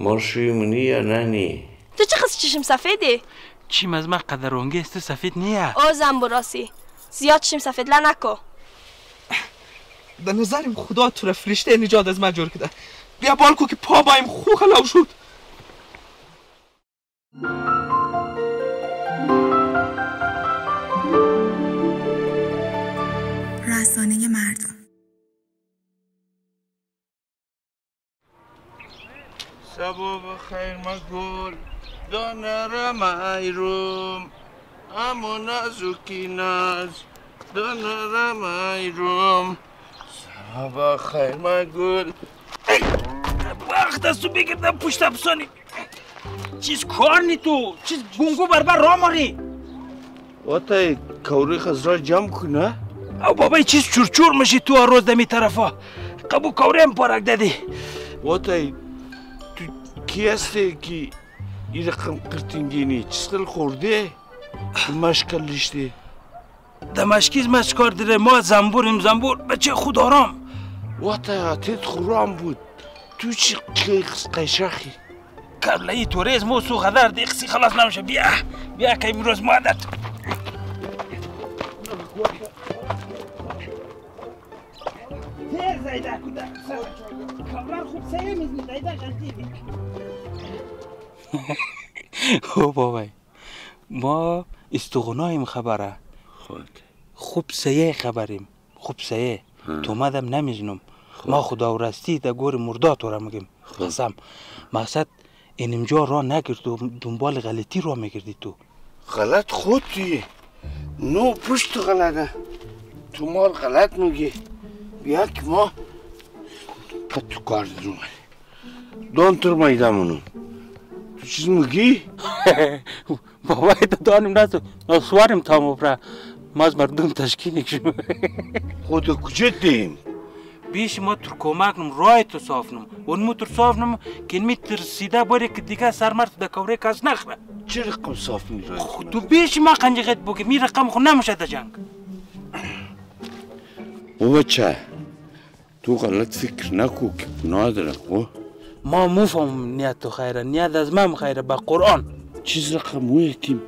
مرشوی منی یا ننی؟ تو چه خیلی چشم سفیدی؟ چیم از من قدرونگی است سفید نیه. او زنبوراسی زیاد چشم سفید لنکو. در نظرم خدا تو را فرشته نجات از من جور کده. بیا بالکو که پا بایم خو خلاو شد. رسانه مردم. سبا بخیر مگل دانرم ایروم امو نازوکی ناز دانرم ایروم سبا بخیر مگل وقت از تو بگردم پشت افسانی. چیز کار نی تو؟ چیز گونگو بربر را ماری؟ واتای کوری خزرا جمع کنه؟ او بابای چیز چورچور میشی تو روز دمی طرفا. قبو کوری هم پارک دادی. واتای تو کی هستی که این رقم قرتنگینی چیز خیلی خورده؟ مشکل لیشتی؟ دمشکیز مشکار داره ما زنبوریم زنبور بچه خود آرام. واتای آتیت خورام بود تو چی قیشخی؟ کبلایی توریز مو سو خدر دیخسی خلاص نمیشه. بیا که امروز مادت تیر زایده کده کبرار خوب سیه میزنی زایده جلدیدی. او بابای ما استغنایم خبره خوب سیه خبریم خوب سیه تو مدم نمیزنم. ما خدا و راستی در گور مردات را میگیم قسم. مقصد اینجا را نگرد و دنبال غلطی را میگردی تو. غلط خود تویی نو پشت غلطه تو مال غلط میگی. بیا که ما تو کار درو دون تر مایدمونم تو چیز میگی؟ بابای تو دانم نستو نسوارم تامو برا ماز مردم تشکیل نکشم. خود کجا دیم؟ بیش ما تر کمکنم رای تو صافنم اون تر صافنم که می ترسیده باره که دیگه سرمرد در کوره کس نخره. چه رقم صاف می رای کنم؟ تو بیش ما قنجقت بگی می رقم خود نمیشه در جنگ. او بچه تو غلط فکر نکو که گناه داره خو. ما مفهم نیت تو خیره نیت از من خیره با قرآن. چیز رقم او یکیم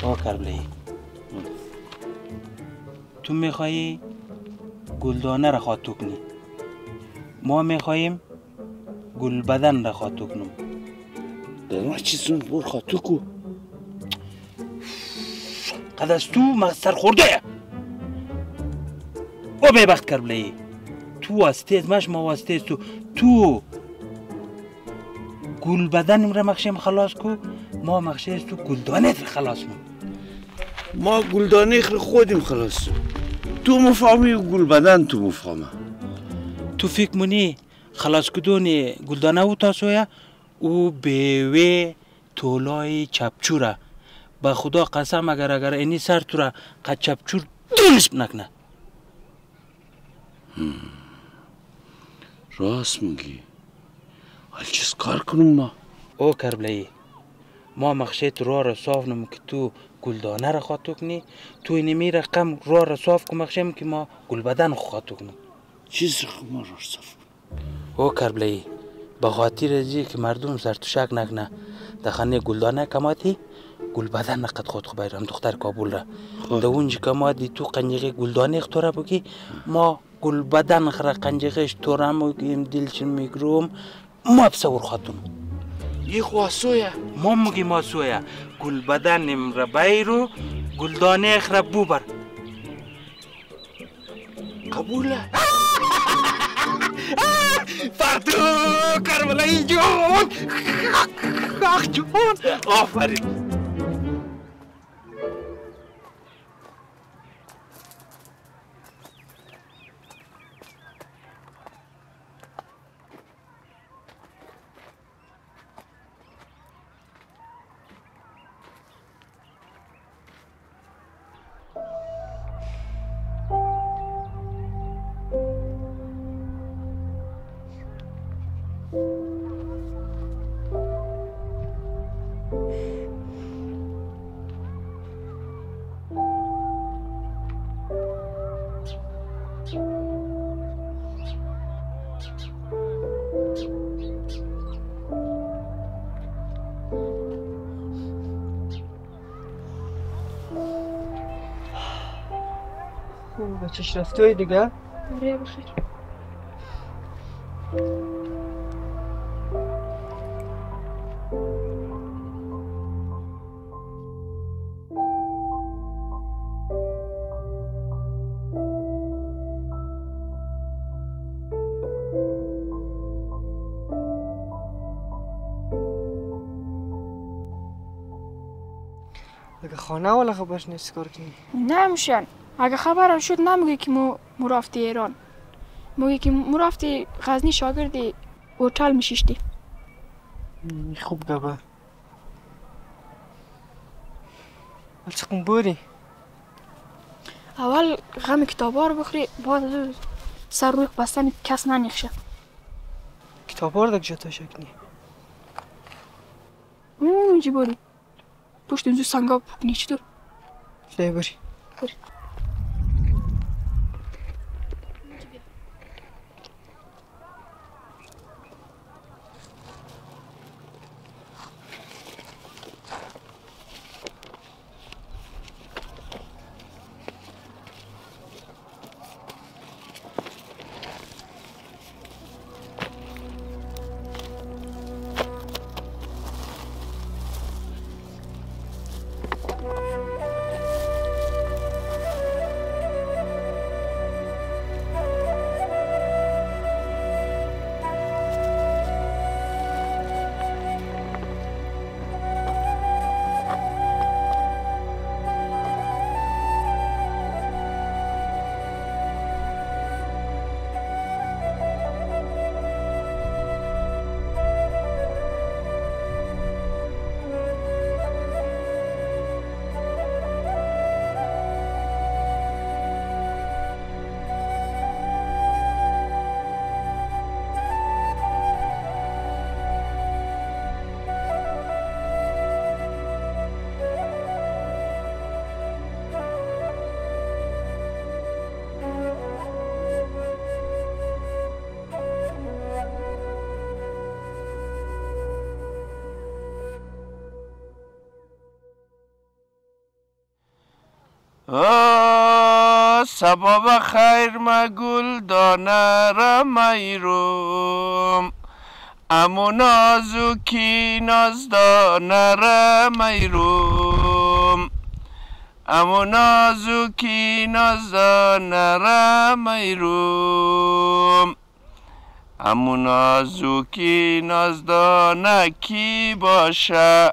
با کربلایی تو میخوایی گلدانه را خاطو کنی ما میخواییم گل بدن را خاطو کنم. در ما چیزون بور خاطو کو قد از تو مغزر خورده او بیبخت کربلایی تو واسطه مش ما واسطه تو گل بدن را مخشیم خلاص کو ما مخشه تو گلدانه را خلاص کن. ما گلدانه خودیم خلاص تو مفهمی گل بدن تو مفهمه. تو فکر منی خلاص کدون گلدانه او تاسویا او بیوه طولای چپچوره با خدا قسم اگر اینی سر تو را قد چپچور دونش نکنه. راست میگی حال چیز کار کنم ما؟ او کربلایی ما مخشه تو را صاف نمو که تو گلدانه را خاطو کنی تو اینمی رقم را صاف کن مخشیم که ما گل بدن خاطو کنم. چیز رقم ما را صاف کن او کربلایی به خاطر ازی که مردم سر تو شک نکنه دخانه گلدانه کماتی گل بدن نقد خود خبایرم دختر کابل را ده اونجا کماتی تو قنجقه گلدانه اختوره بگی ما گل بدن خرا قنجقهش تورم بگیم دلچن میگروم ما بسور خاتون یه خواسویا ما مگی ما سویا گل بدنم را بیرو گلدانه خرا بوبر قبوله فردو کربلایی جون آخ جون آفرین. بچه‌ش رفته دیگه؟ آره بخیر. اگه خانه والا خبرش نیست کار کنی؟ نمیشن. اگه خبرم شد نمیگه که مو رفتی ایران. میگه که مو رفتی غزنی شاگردی هتل میشیشتی. خوب گبه. ولی چقدر بوری؟ اول غم کتابا رو بخوری بعد سر روی بستن کس ننیخشه. کتابا رو دیگه جتا شکنی؟ اونجی بوری. پشت اونجا سنگا بکنی چطور؟ شده بری. بری. سبا بخیر مگل دانه را میروم امو نازوکی نازدانه را میروم امو نازوکی نازدانه را میروم امو نازوکی نازدانه کی باشه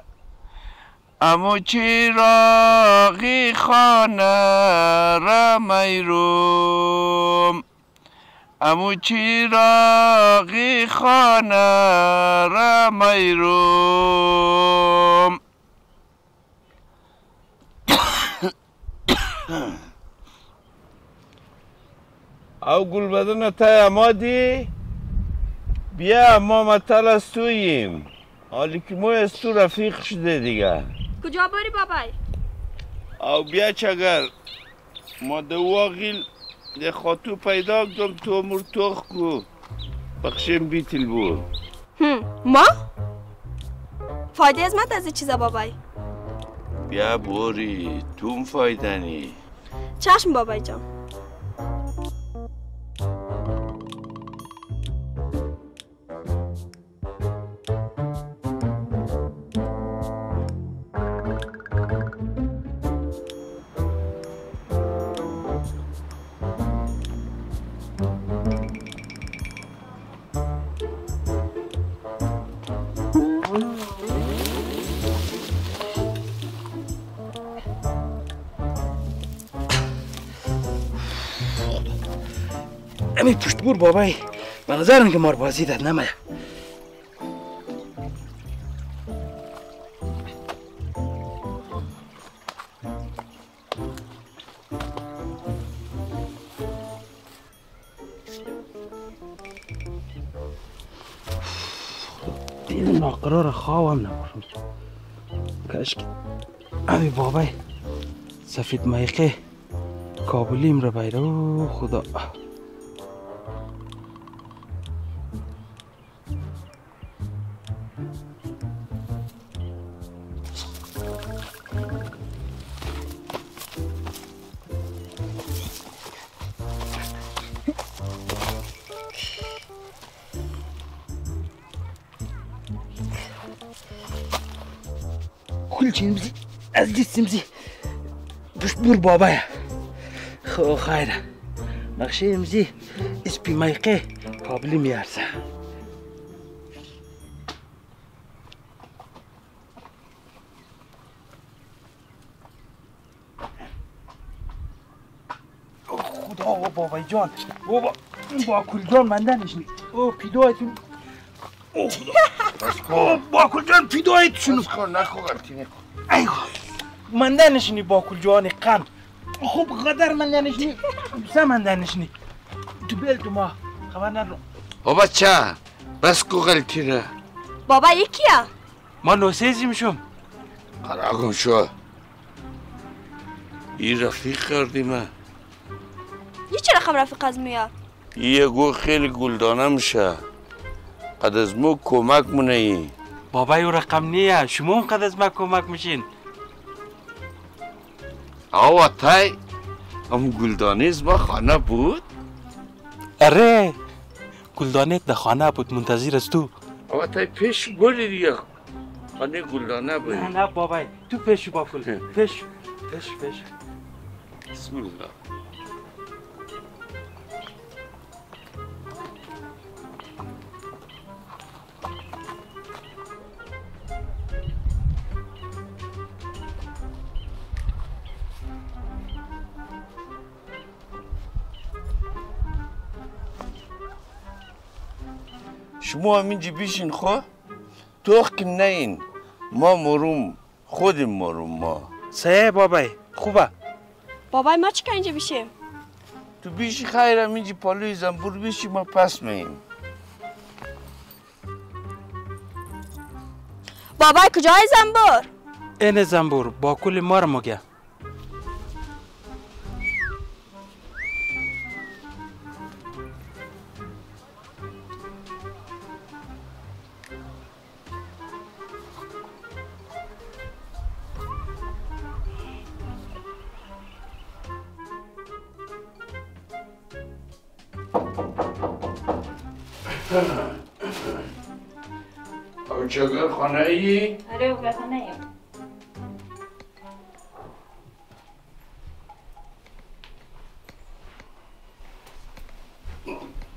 امو چراغی خانه را میروم امو چراغی خانه را میروم او گلبدن تای امادی بیا ما مطل از توییم حالی که ما از تو رفیق شده دیگه کجا بری بابای؟ او بیا چگر ما دواغیل ده خاطو پیدا کدم تو مرتوخ کو بخشیم بیتل بود ما؟ فایده از مد از این چیزا بابای؟ بیا بوری توم فایدنی چشم بابای جان امی پشت بور بابای به نظرم که مار بازی داد نمه دیل ناقرار خواهم نباشم کشک امی بابای سفید مایقه کابلیم را بیرو خدا چیمزی از جسمزی پشت بور بابایا خو خیره نقشه امزی اسپی مایقه پابلی میارسه خدا بابای جان بابا این باکل جان مندنش نی او پیدایتون باکل جان پیدایتشونو نکن غلطی نکن ایوه مندنش نی باکل جان قم خوب قدر مندنش نی سه مندنش نی تو بیل تو ما خبر ندارم بابا چه بس کو غلطی نه بابا یکیه ما نوسیزی میشم قراغم شو این رفیق کردی من یه چه رقم رفیق از میاد یه گو خیلی گلدانه میشه قد از مو کمک مونه ای بابای او رقم نیه شما هم قد از ما کمک میشین آوا تای هم گلدانه از ما خانه بود اره گلدانه در خانه بود منتظر از تو آوا تای پیش بولی دیگه خانه گلدانه بود نه بابای تو پیش باکل پیش بسم الله شما همینجا بیشین خو توخ که نین ما مروم خودم مروم ما سه بابای خوبه بابای ما چی که اینجا بیشه تو بیشی خیر همینجا پالوی زنبور بیشی ما پس میم بابای کجای زنبور این زنبور با کل ما رو مگه او چگر خانه ای؟ آره او خانه ایم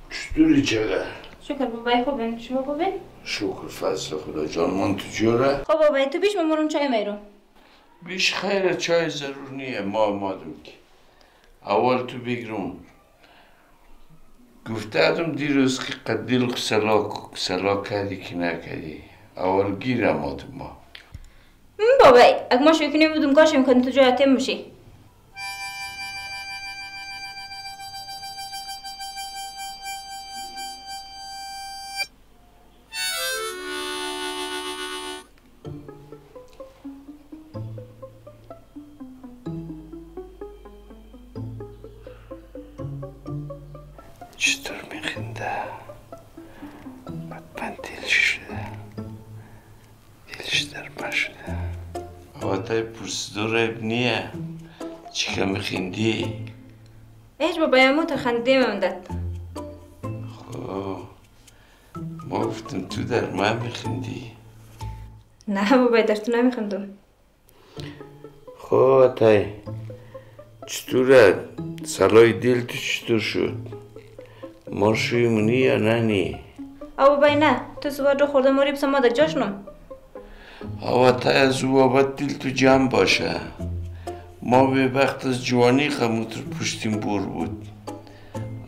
چطوری چگر؟ شکر بابای خوبین شما خوبین؟ شکر فضل خدا جان من تو جوره؟ خب بابای تو بیش ممرون چای میرون بیش خیره چای ضرور نیه ما آمادم که اول تو بگیرم گفته ادم دیروز که قدیل سلا کردی که نکردی اول گیر آمادم ما بابای اگه ما شوکنی بودم کاش میکنی تو جای تیم باشی چطور میخنده بدبن دلش در ما شده آتای پرسدور عیب نیه چی که میخندی ایش بابای امو تا خنده میموندد خب ما گفتم تو در من میخندی نه بابای در تو نمیخندم خب آتای چطوره سلای دل تو چطور شد ما شویمونی یا نه نی او بابای نه تو صبح رو خورده موری بسا ما در جاشنم آوا تا از او بابت دل تو جمع باشه ما به وقت از جوانی خموتر پشتیم بور بود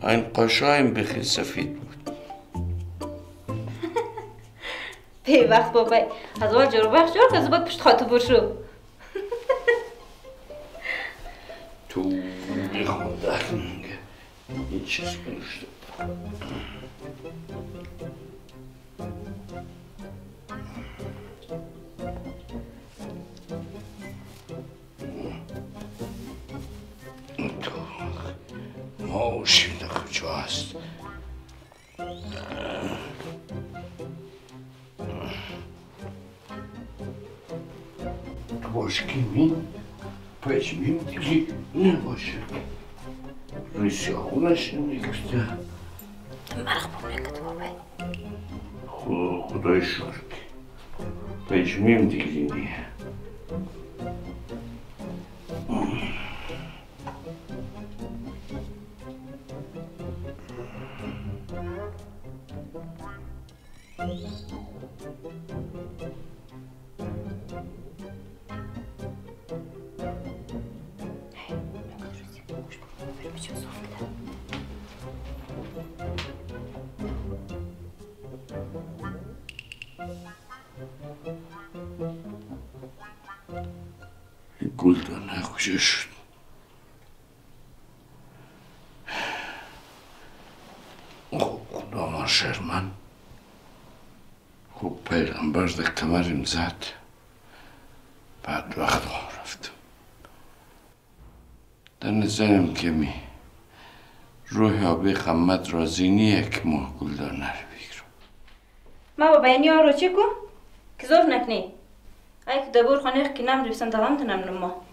این قاشایم بخی سفید بود به وقت بابای از اول جور بخش جور که زباد پشت خاطر بور شو تو خدا این چیز کنشته ماشین کجاست تو باش کیمین پشمیم دیگه نباشه روی سیاهونش نمیگفته مرخ نکد بابای خدای شکر پشمیم دیگه نیه گلدانه کجا شد؟ خدا ما شرمن خوب پیغمبر در کمرم زد بعد وقت رفتم در نظرم کمی روح آبی خمت راضی نیه که ما گلدانه رو بگیرم. ما با بینی ها رو چی کن؟ که زور نکنی ای که دبور خانه که نم ریفتن دوام تنم نما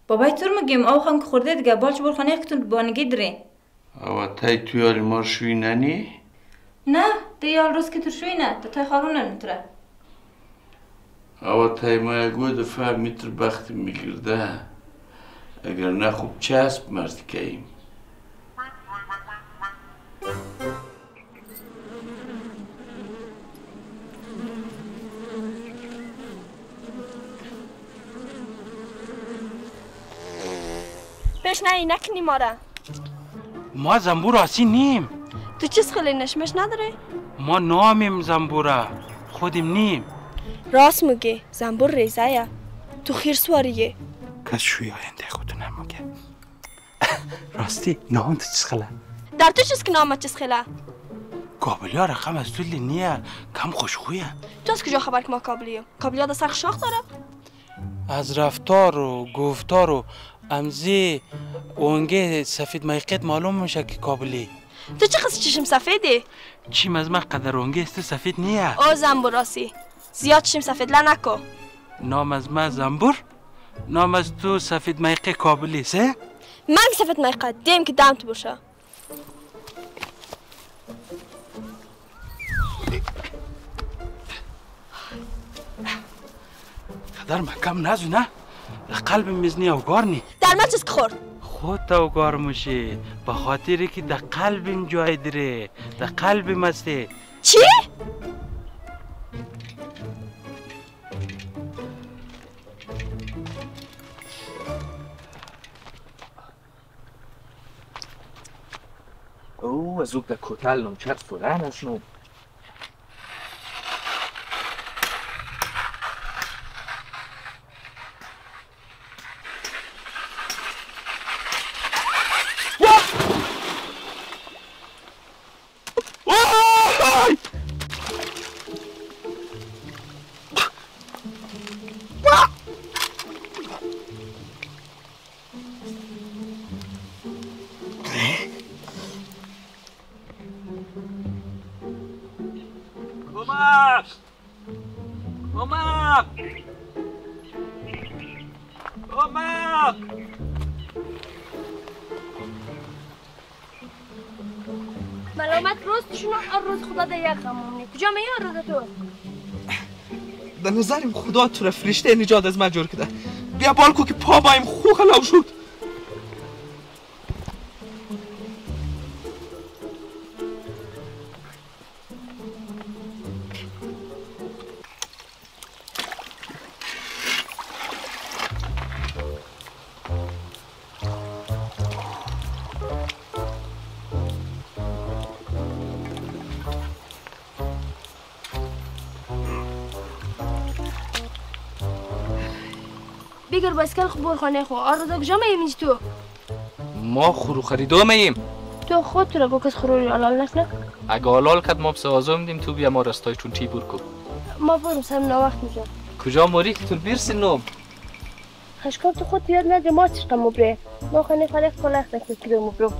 بابای تور میگیم او خم که خورده دیگه بالش بور خانه که تون بانگی داره او تای تویالی مار شوی ننی؟ نه دیال روز که تر شوی نه تا تای خارونه نتره او تای ما گو دفعه میتر بخت میگرده اگر نه خوب چسب مرد که ایم پیش نه نکنی ما را ما زنبور آسی نیم. تو چیز خیلی نشمش نداره؟ ما نامیم زنبوره خودیم نیم. راست میگه زنبور ریزه تو خیر سواریه کس شوی آینده خودو نموگه. راستی نام تو چیز خلا؟ در تو چیز که نامت چیز خلا؟ کابلی ها رقم از تولی نیه کم خوشخویه. تو از کجا خبر که ما کابلیو؟ کابلی ها در سر شاخ داره؟ از رفتار و گفتار و امزی اونگه سفید مایقیت معلوم میشه که کابلی. تو چه قصد چشم سفیده؟ چیم از من قدر اونگه است سفید نیه. او زنبور راستی زیاد چشم سفید لنکو. نام از من زنبور نام از تو سفید مایقی کابلی سه؟ من سفید مایقه دیم که دم تو باشه. قدر محکم نزو نه قلب میزنی اوگار نی در من چیز که خورد؟ خود اوگار موشی به خاطری که در قلبم جای داره در قلبم هستی. چی؟ او از اوک در کتل نم چرد فرن اشنو ملامت روزشون هر روز خدا در یک غمونه کجا میان روز تو؟ در نظرم خدا تو را فرشته نجات از من جور کده بیا بالکو که پا بایم خو خلاو شد بگر بایسکل خوب برخانه خو آرزو کجا میمی تو؟ ما خورو خریدو میم تو خود تو را گو کس خروری علال نکنه؟ اگه علال کد ما بسوازو میدیم تو بیا ما رستای چون تی بور کو ما برم سرم نوقت میشم کجا موری که تو بیرسی نوم خشکار تو خود بیاد نده ما چشکم مبره ما خانه خالق خالق نکنه که برم مبرم